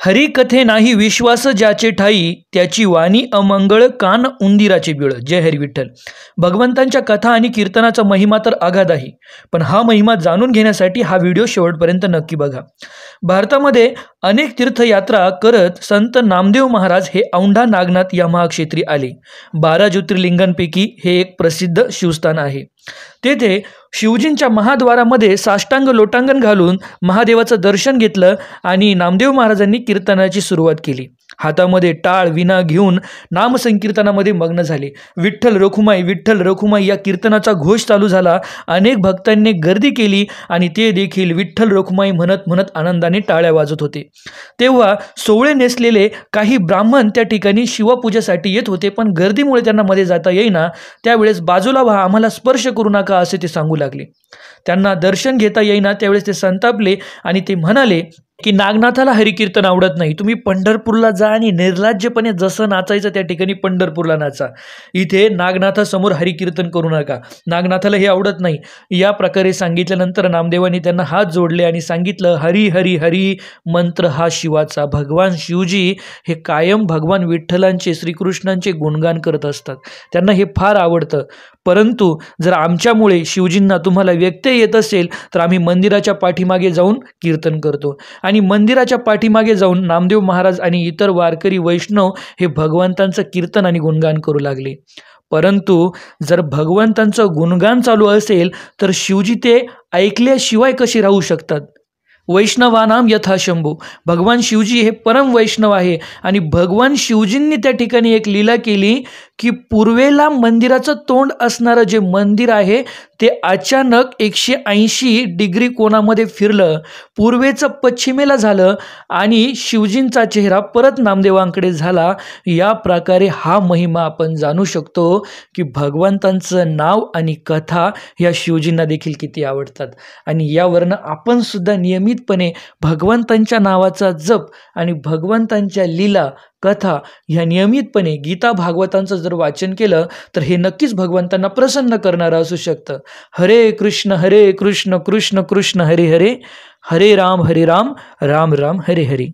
हरिकथे नाही विश्वास ज्याचे ठाई, त्याची वाणी अमंगळ कान उंदिराचे बिळ. जय हरी विठ्ठल. भगवंतांच्या कथा आणि कीर्तनाचा महिमा तर अगाध आहे, पण हा महिमा जाणून घेण्यासाठी हा व्हिडिओ शेवटपर्यंत नक्की बघा. भारतामध्ये अनेक तीर्थयात्रा करत संत नामदेव महाराज हे औंढा नागनाथ या महाक्षेत्री आले. 12 ज्योतिर्लिंगांपैकी हे एक प्रसिद्ध शिवस्थान आहे. तेथे शिवजींच्या महाद्वारामध्ये साष्टांग लोटांगण घालून महादेवाचं दर्शन घेतलं आणि नामदेव महाराजांनी कीर्तनाची सुरुवात केली. हातामध्ये टाळ विना घेऊन नामसंकीर्तनामध्ये मग्न झाले. विठ्ठल रखुमाई विठ्ठल रखुमाई या कीर्तनाचा घोष चालू झाला. अनेक भक्तांनी गर्दी केली आणि ते देखील विठ्ठल रखुमाई म्हणत म्हणत आनंदाने टाळ्या वाजत होते. तेव्हा सोवळे नेसलेले काही ब्राह्मण त्या ठिकाणी शिवपूजेसाठी येत होते, पण गर्दीमुळे त्यांना मध्ये जाता येईना. त्यावेळेस बाजूला व्हा, आम्हाला स्पर्श करू नका असे ते सांगू लागले. त्यांना दर्शन घेता येईना. त्यावेळेस ते संतापले आणि ते म्हणाले की नागनाथाला हरिकीर्तन आवडत नाही, तुम्ही पंढरपूरला जा आणि निर्लज्जपणे जसं नाचायचं त्या ठिकाणी पंढरपूरला नाचा, इथे नागनाथासमोर हरिकीर्तन करू नका, नागनाथाला हे आवडत नाही. या प्रकारे सांगितल्यानंतर नामदेवांनी त्यांना हात जोडले आणि सांगितलं, हरी हरी हरी मंत्र हा शिवाचा. भगवान शिवजी हे कायम भगवान विठ्ठलांचे श्रीकृष्णांचे गुणगान करत असतात, त्यांना हे फार आवडतं. परंतु जर आमच्यामुळे शिवजींना तुम्हाला व्यत्यय येत असेल तर आम्ही मंदिराच्या पाठीमागे जाऊन कीर्तन करतो. आणि मंदिराच्या पाठीमागे जाऊन नामदेव महाराज आणि इतर वारकरी वैष्णव हे भगवंतांचं कीर्तन आणि गुणगान करू लागले. परंतु जर भगवंतांचं गुणगान चालू असेल तर शिवजी ते ऐकल्याशिवाय कसे राहू शकतात? वैष्णवानाम यथा शंभू. भगवान शिवजी हे परम वैष्णव आहे आणि भगवान शिवजींनी त्या ठिकाणी एक लीला केली की पूर्वेला मंदिराचं तोंड असणारं जे मंदिर आहे ते अचानक 180 डिग्री कोणामध्ये फिरलं, पूर्वेचं पश्चिमेला झालं आणि शिवजींचा चेहरा परत नामदेवांकडे झाला. या प्रकारे हा महिमा आपण जाणू शकतो की भगवंतांचं नाव आणि कथा या शिवजींना देखील किती आवडतात. आणि यावरनं आपण सुद्धा नियमितपणे भगवंतांच्या नावाचा जप आणि भगवंतांच्या लीला कथा ह्या नियमितपणे गीता भागवतांचं जर वाचन केलं तर हे नक्कीच भगवंतांना प्रसन्न करणारं असू शकतं. हरे कृष्ण कृष्ण कृष्ण हरे हरे, हरे राम राम राम हरे हरे.